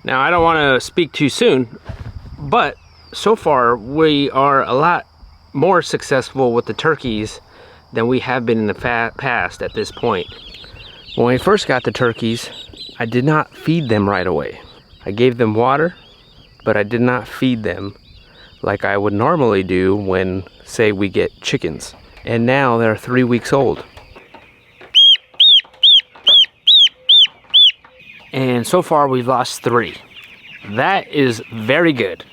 Now, I don't want to speak too soon, but so far we are a lot more successful with the turkeys than we have been in the past at this point. When we first got the turkeys, I did not feed them right away. I gave them water, but I did not feed them like I would normally do when, say, we get chickens. And now they're 3 weeks old. And so far we've lost 3. That is very good.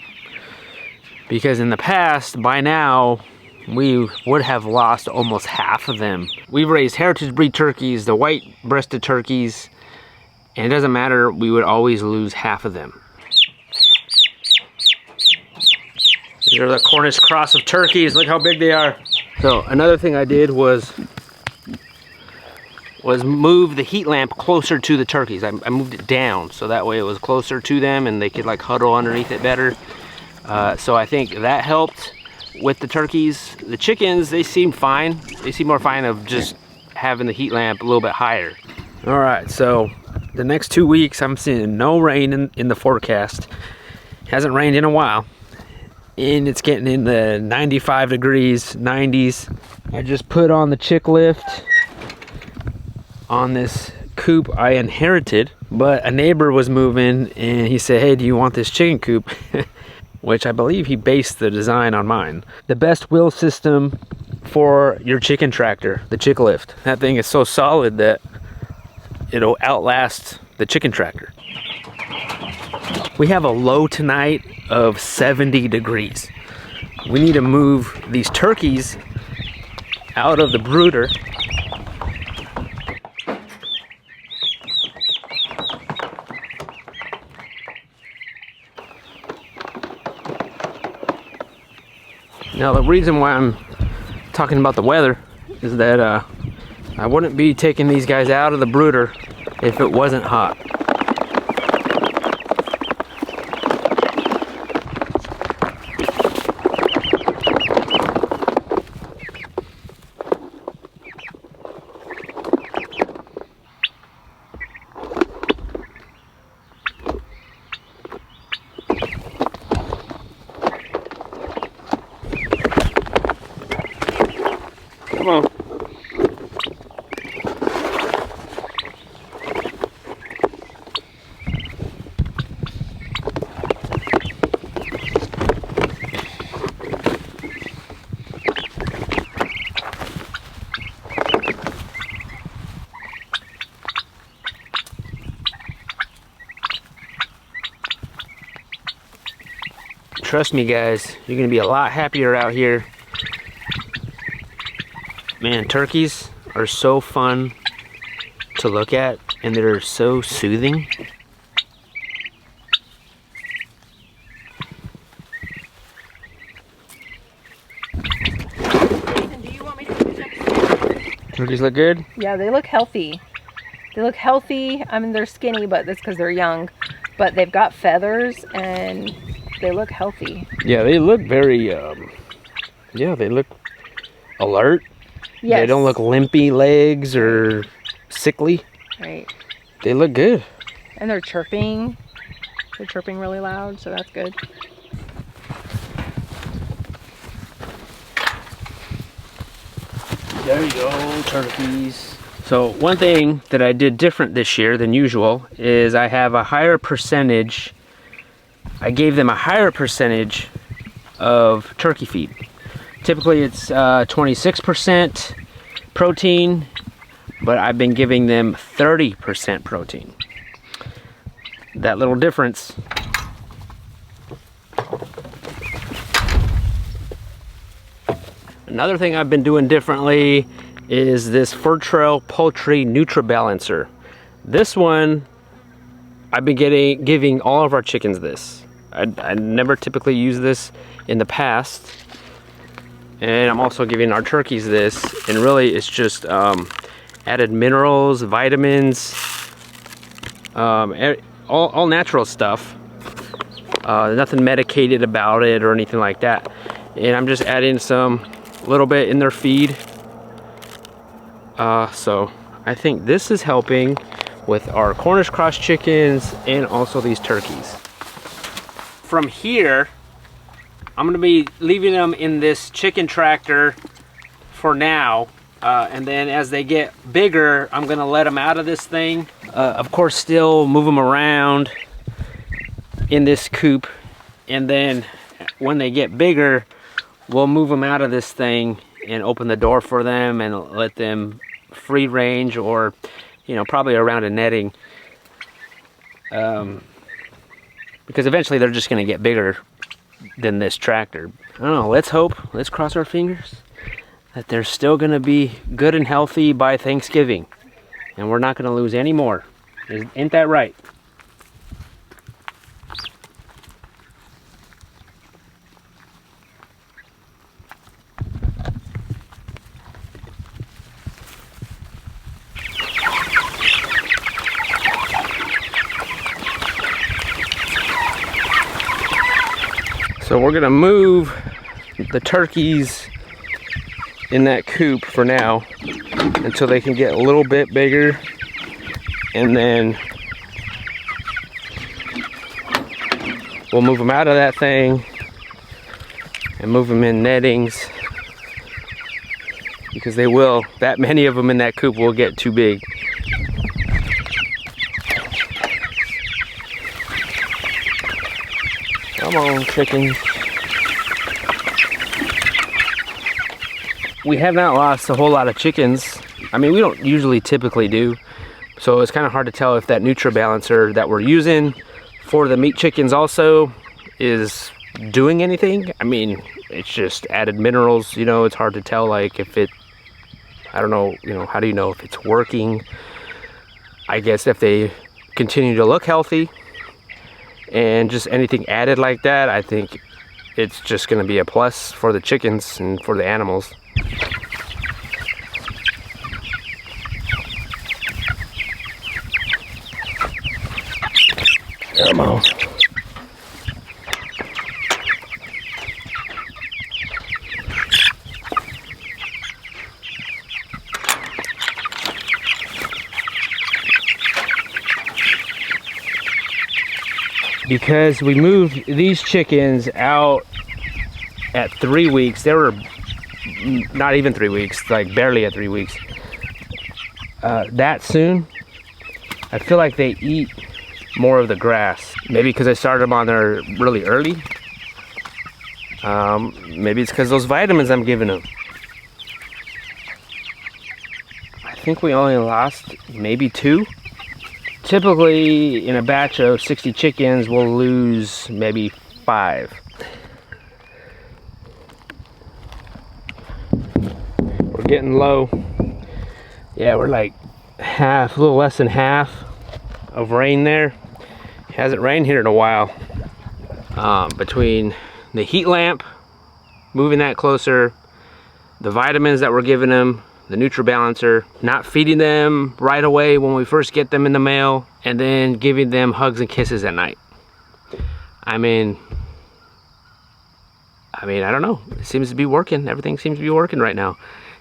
Because in the past, by now, we would have lost almost half of them. We've raised heritage breed turkeys, the white-breasted turkeys, and it doesn't matter, we would always lose half of them. These are the Cornish cross of turkeys, look how big they are. So another thing I did was move the heat lamp closer to the turkeys. I moved it down so that way it was closer to them and they could like huddle underneath it better. So I think that helped with the turkeys. The chickens, they seem fine. They seem more fine of just having the heat lamp a little bit higher. All right, so the next 2 weeks I'm seeing no rain in the forecast. Hasn't rained in a while. And it's getting in the 95 degrees, 90s. I just put on the chick lift on this coop I inherited, but a neighbor was moving and he said, hey, do you want this chicken coop? Which I believe he based the design on mine. The best wheel system for your chicken tractor, the chick lift. That thing is so solid that it'll outlast the chicken tractor. We have a low tonight of 70 degrees. We need to move these turkeys out of the brooder. Now the reason why I'm talking about the weather is that I wouldn't be taking these guys out of the brooder if it wasn't hot. Come on. Trust me guys, you're gonna be a lot happier out here. Man, turkeys are so fun to look at and they're so soothing. Nathan, do you want me to do something? Turkeys look good? Yeah, they look healthy. They look healthy. I mean, they're skinny, but that's because they're young. But they've got feathers and they look healthy. Yeah, they look very, they look alert. Yes. They don't look limpy legs or sickly. Right. They look good. And they're chirping. They're chirping really loud, so that's good. There you go, turkeys. So one thing that I did different this year than usual is I have a higher percentage. I gave them a higher percentage of turkey feed. Typically it's 26% protein, but I've been giving them 30% protein. That little difference. Another thing I've been doing differently is this Fur Trail Poultry NutriBalancer. This one, I've been giving all of our chickens this. I never typically use this in the past. And I'm also giving our turkeys this, and really it's just added minerals, vitamins, all natural stuff. Nothing medicated about it or anything like that. And I'm just adding some little bit in their feed. So I think this is helping with our Cornish cross chickens and also these turkeys. From here, I'm gonna be leaving them in this chicken tractor for now. And then as they get bigger, I'm gonna let them out of this thing. Of course, still move them around in this coop. And then when they get bigger, we'll move them out of this thing and open the door for them and let them free range, or, you know, probably around a netting. Because eventually they're just gonna get bigger than this tractor. I don't know, let's hope, let's cross our fingers that they're still gonna be good and healthy by Thanksgiving. And we're not gonna lose any more. Ain't that right? So we're gonna move the turkeys in that coop for now until they can get a little bit bigger, and then we'll move them out of that thing and move them in nettings, because they will, that many of them in that coop will get too big. Come on, chickens. We have not lost a whole lot of chickens. I mean, we don't usually typically do. So it's kind of hard to tell if that NutriBalancer that we're using for the meat chickens also is doing anything. I mean, it's just added minerals, you know, it's hard to tell, like, if it, I don't know, you know, how do you know if it's working? I guess if they continue to look healthy and just anything added like that, I think it's just going to be a plus for the chickens and for the animals. Come on. Because we moved these chickens out at 3 weeks. They were not even 3 weeks, like barely at 3 weeks. That soon, I feel like they eat more of the grass. Maybe because I started them on there really early. Maybe it's because those vitamins I'm giving them. I think we only lost maybe 2. Typically, in a batch of 60 chickens, we'll lose maybe 5. We're getting low. Yeah, we're like half, a little less than half of rain there. It hasn't rained here in a while. Between the heat lamp, moving that closer, the vitamins that we're giving them, the NutriBalancer, not feeding them right away when we first get them in the mail, and then giving them hugs and kisses at night. I mean, I don't know. It seems to be working. Everything seems to be working right now.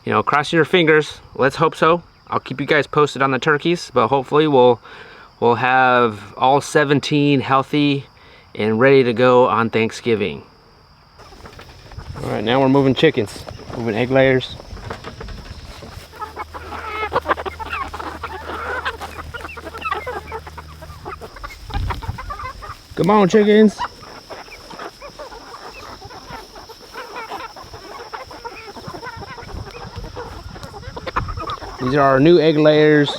You know, cross your fingers. Let's hope so. I'll keep you guys posted on the turkeys, but hopefully we'll have all 17 healthy and ready to go on Thanksgiving. All right, now we're moving chickens, moving egg layers. Come on, chickens. These are our new egg layers.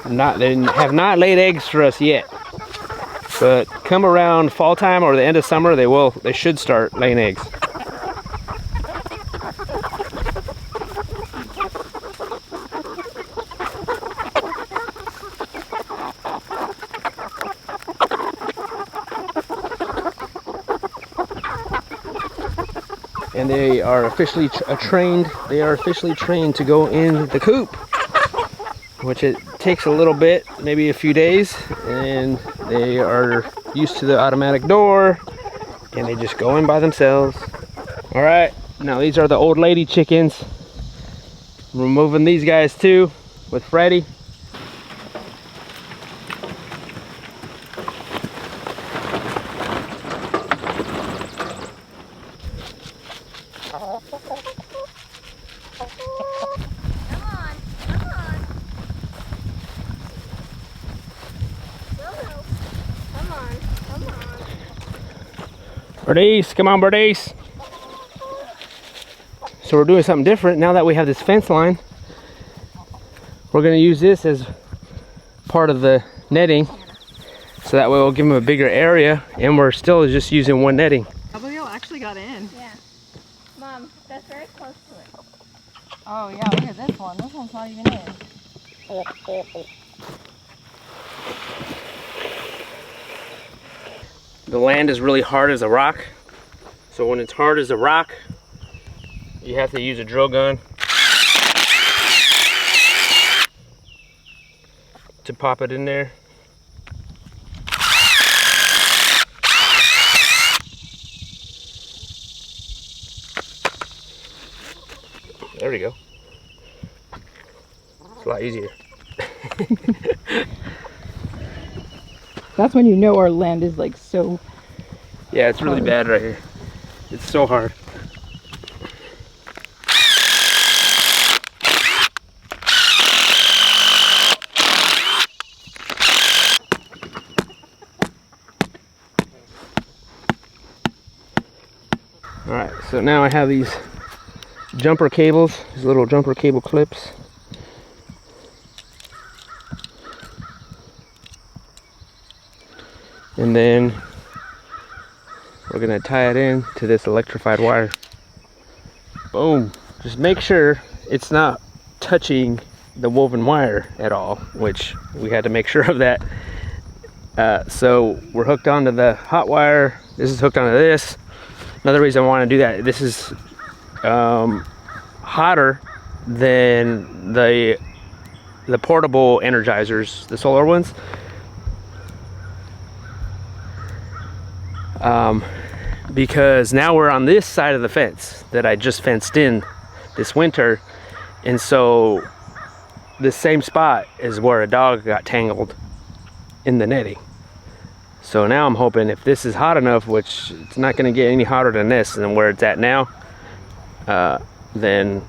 They have not laid eggs for us yet, but come around fall time or the end of summer, they should start laying eggs. And they are officially trained. They are officially trained to go in the coop, which it takes a little bit, maybe a few days, and they are used to the automatic door, and they just go in by themselves. All right, now these are the old lady chickens. We're moving these guys too with Freddie. Birdies, come on, birdies. So we're doing something different now that we have this fence line. We're gonna use this as part of the netting, so that way we'll give them a bigger area, and we're still just using one netting. Abigail actually got in. Yeah. Mom, that's very close to it. Oh yeah, look at this one. This one's not even in. The land is really hard as a rock, so when it's hard as a rock, you have to use a drill gun to pop it in there. There we go. It's a lot easier. That's when you know our land is like so. Yeah, it's really bad right here. It's so hard. Alright, so now I have these jumper cables, these little jumper cable clips. And then we're gonna tie it in to this electrified wire. Boom. Just make sure it's not touching the woven wire at all, which we had to make sure of that. So we're hooked onto the hot wire. This is hooked onto this. Another reason I want to do that, this is hotter than the portable energizers, the solar ones. Because now we're on this side of the fence that I just fenced in this winter, and so this same spot is where a dog got tangled in the netting. So now I'm hoping if this is hot enough, which it's not going to get any hotter than this and where it's at now, then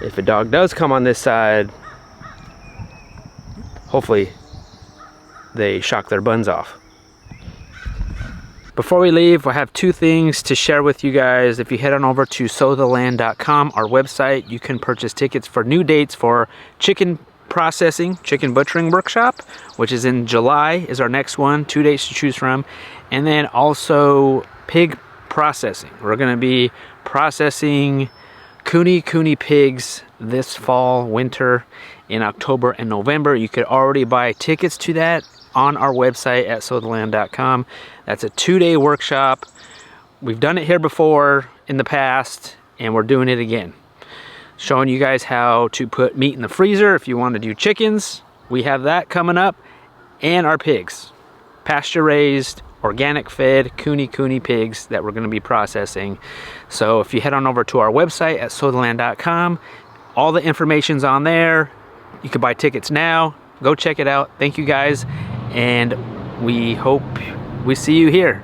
if a dog does come on this side, hopefully they shock their buns off. Before we leave, I have two things to share with you guys. If you head on over to sowtheland.com, our website, you can purchase tickets for new dates for chicken processing, chicken butchering workshop, which is in July, is our next one. 2 dates to choose from. And then also pig processing. We're going to be processing cooney pigs this fall, winter, in October and November. You could already buy tickets to that on our website at sowtheland.com. That's a 2-day workshop. We've done it here before in the past, and we're doing it again. Showing you guys how to put meat in the freezer if you want to do chickens. We have that coming up, and our pigs. Pasture raised, organic fed, cooney pigs that we're going to be processing. So if you head on over to our website at sowtheland.com, all the information's on there. You can buy tickets now. Go check it out. Thank you guys, and we hope we see you here.